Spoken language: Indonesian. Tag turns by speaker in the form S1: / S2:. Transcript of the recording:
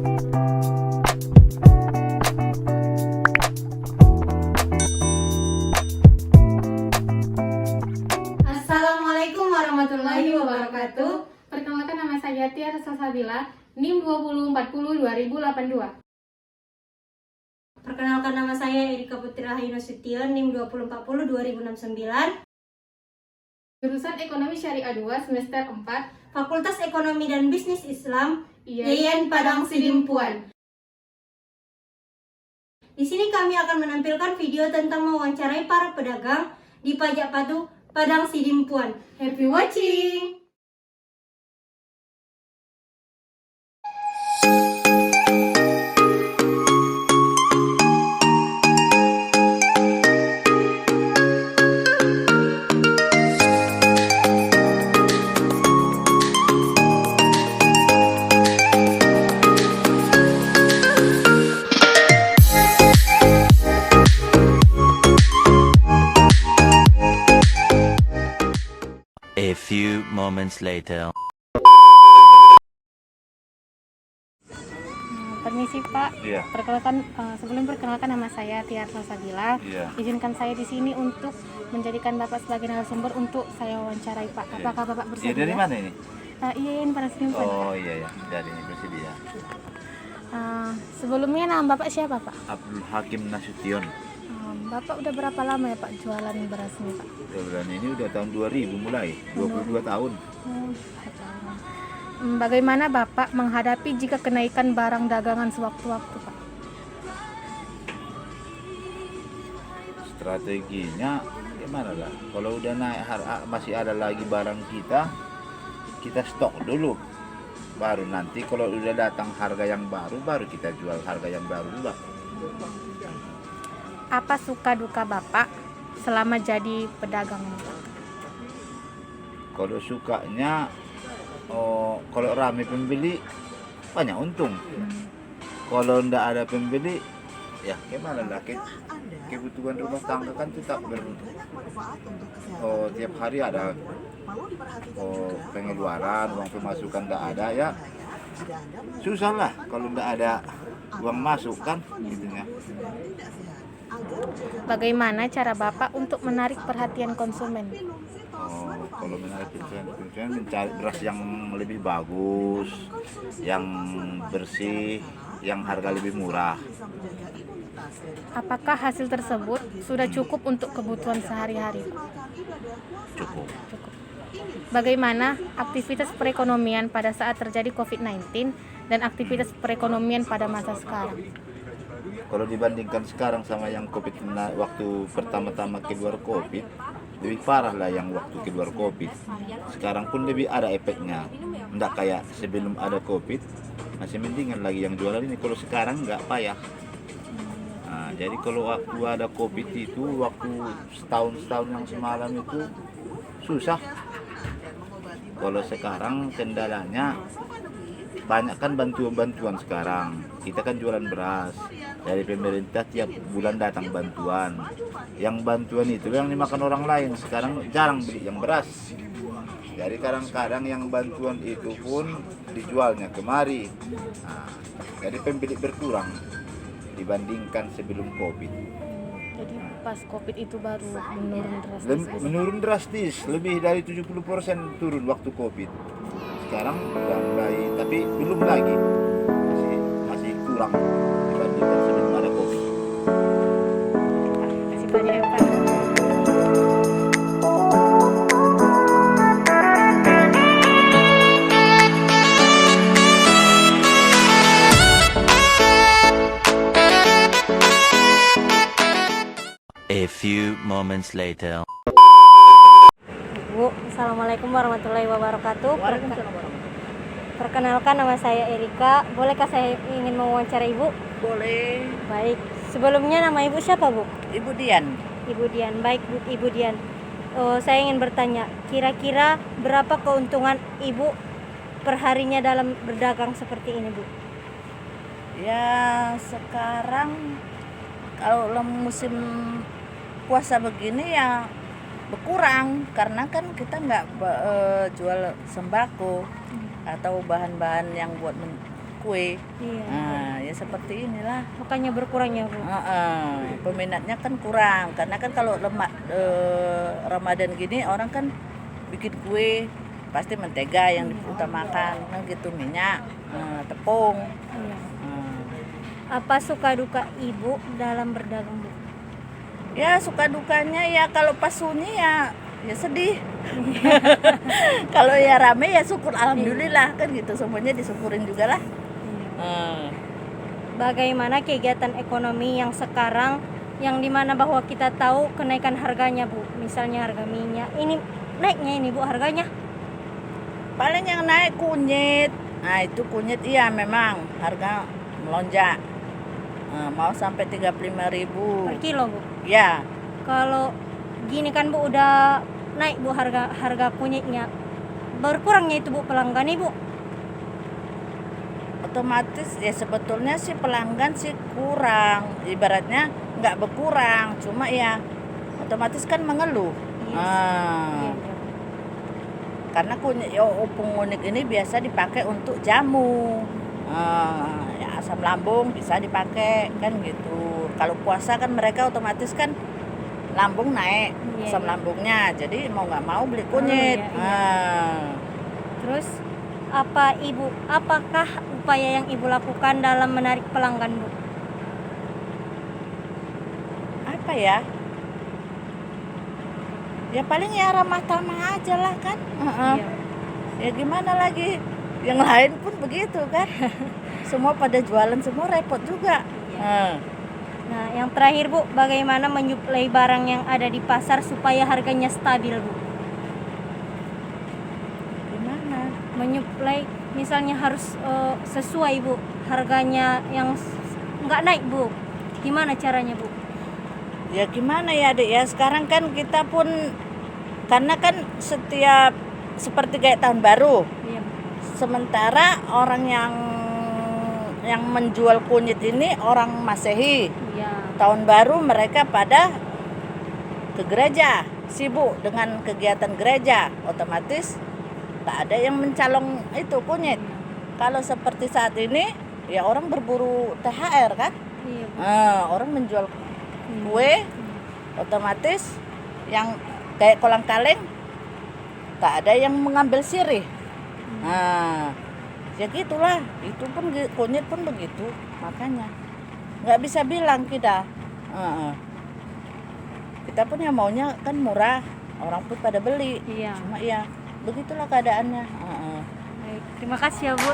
S1: Assalamualaikum warahmatullahi wabarakatuh.
S2: Perkenalkan, nama saya Tiara Salsabila, NIM 2040-2082.
S1: Perkenalkan, nama saya Erika Putri Rahayu Nasution, NIM 2040-2069.
S2: Jurusan Ekonomi Syariah 2, semester 4,
S1: Fakultas Ekonomi dan Bisnis Islam,
S2: IAIN Padang Sidimpuan.
S1: Di sini kami akan menampilkan video tentang mewawancarai para pedagang di Pajak Patuh Padang Sidimpuan. Happy watching!
S3: A few moments later.
S2: Permisi Pak,
S4: Iya.
S2: Sebelum perkenalkan, nama saya Tiara Salsabila.
S4: Iya.
S2: Izinkan saya di sini untuk menjadikan Bapak sebagai narasumber untuk saya wawancarai Pak. Apakah Bapak bersedia?
S4: Iya, dari mana ini?
S2: IAIN Padang Sidimpuan.
S4: Oh iya ya, dari bersedia.
S2: Sebelumnya nama Bapak siapa Pak?
S4: Abdul Hakim Nasution.
S2: Bapak udah berapa lama ya Pak jualan beras ini Pak?
S4: Bulan ini udah tahun 2000 mulai, 22 tahun.
S2: Bagaimana Bapak menghadapi jika kenaikan barang dagangan sewaktu-waktu Pak?
S4: Strateginya gimana lah? Kalau udah naik masih ada lagi barang kita stok dulu. Baru nanti kalau udah datang harga yang baru kita jual harga yang baru juga.
S2: Apa suka duka Bapak selama jadi pedagang Pak?
S4: Kalau sukanya, kalau rame pembeli banyak untung. Kalau ndak ada pembeli, ya gimana lah, kebutuhan rumah tangga kan tetap tiap hari ada pengeluaran, uang pemasukan ndak ada ya susah lah kalau ndak ada uang masuk kan gitunya.
S2: Bagaimana cara Bapak untuk menarik perhatian konsumen?
S4: Kalau menarik konsumen mencari beras yang lebih bagus, yang bersih, yang harga lebih murah.
S2: Apakah hasil tersebut sudah cukup untuk kebutuhan sehari-hari?
S4: Cukup.
S2: Bagaimana aktivitas perekonomian pada saat terjadi COVID-19 dan aktivitas perekonomian pada masa sekarang?
S4: Kalau dibandingkan sekarang sama yang COVID, waktu pertama-tama keluar COVID, lebih parah lah yang waktu keluar COVID. Sekarang pun lebih ada efeknya. Nggak kayak sebelum ada COVID, masih mendingan lagi yang jualan ini. Kalau sekarang nggak payah. Nah, jadi kalau waktu ada COVID itu, waktu setahun yang semalam itu susah. Kalau sekarang kendalanya banyak kan bantuan sekarang. Kita kan jualan beras dari pemerintah, tiap bulan datang bantuan. Yang bantuan itu yang dimakan orang lain. Sekarang jarang beli yang beras. Jadi kadang-kadang yang bantuan itu pun dijualnya kemari. Nah, jadi pembeli berkurang dibandingkan sebelum COVID.
S2: Jadi pas COVID itu baru menurun drastis.
S4: Menurun drastis, lebih dari 70% turun waktu COVID. Sekarang udah mulai, tapi belum lagi, masih kurang dibandingkan sebelum ada COVID.
S2: Terima kasih banyak ya Pak.
S3: A few moments later.
S1: Bu, Assalamualaikum warahmatullahi wabarakatuh. Perkenalkan, nama saya Erika. Bolehkah saya ingin mewawancarai Ibu?
S5: Boleh.
S1: Baik. Sebelumnya nama Ibu siapa, Bu?
S5: Ibu Dian.
S1: Ibu Dian. Baik, Bu, Ibu Dian. Saya ingin bertanya, kira-kira berapa keuntungan Ibu perharinya dalam berdagang seperti ini, Bu?
S5: Ya sekarang kalau musim puasa begini ya berkurang karena kan kita nggak jual sembako atau bahan-bahan yang buat kue.
S1: Iya.
S5: Nah, ya seperti inilah.
S1: Makanya berkurangnya Bu.
S5: Peminatnya kan kurang karena kan kalau Ramadan gini orang kan bikin kue pasti mentega yang diutamakan kan gitu, minyak, tepung.
S1: Iya.
S5: Hmm.
S1: Apa suka duka ibu dalam berdagang Bu?
S5: Ya suka dukanya ya kalau pas sunyi ya sedih. Kalau ya rame ya syukur alhamdulillah kan gitu, semuanya disyukurin juga lah.
S1: Bagaimana kegiatan ekonomi yang sekarang yang dimana bahwa kita tahu kenaikan harganya Bu, misalnya harga minyak ini naiknya ini Bu harganya.
S5: Paling yang naik kunyit. Nah itu kunyit iya memang harga melonjak. Mau sampai 35.000
S1: Per kilo Bu.
S5: ya.
S1: Kalau gini kan Bu udah naik Bu harga kunyitnya. Berkurangnya itu Bu pelanggan Ibu.
S5: Otomatis ya sebetulnya sih pelanggan sih kurang, ibaratnya nggak berkurang, cuma ya otomatis kan mengeluh.
S1: Iya. Iya.
S5: Karena opung kunyit ini biasa dipakai untuk jamu. Ya asam lambung bisa dipakai kan gitu. Kalau puasa kan mereka otomatis kan lambung naik,
S1: Iya,
S5: asam
S1: iya.
S5: lambungnya, jadi mau nggak mau beli kunyit.
S1: Iya, Terus apakah upaya yang Ibu lakukan dalam menarik pelanggan Bu?
S5: Apa ya? Ya paling ya ramah tamah aja lah kan.
S1: Iya.
S5: Ya gimana lagi? Yang lain pun begitu kan. Semua pada jualan semua repot juga.
S1: Nah, yang terakhir Bu, bagaimana menyuplai barang yang ada di pasar supaya harganya stabil Bu?
S5: Gimana?
S1: Menyuplai misalnya harus sesuai Bu, harganya yang nggak naik Bu. Gimana caranya Bu?
S5: Ya gimana ya Dek ya, sekarang kan kita pun karena kan setiap seperti kayak tahun baru,
S1: Iya.
S5: sementara orang yang menjual kunyit ini orang Masehi.
S1: Iya.
S5: Tahun baru mereka pada ke gereja, sibuk dengan kegiatan gereja, otomatis tak ada yang mencalong itu kunyit. Kalau seperti saat ini ya orang berburu THR kan.
S1: Iya Bu.
S5: Orang menjual kue, otomatis yang kayak kolang kaleng tak ada yang mengambil sirih. Ya gitulah, itu pun kunyit pun begitu, makanya nggak bisa bilang kita. Kita pun ya maunya kan murah, orang pun pada beli.
S1: Iya.
S5: Cuma ya begitulah keadaannya.
S1: Baik, terima kasih ya Bu.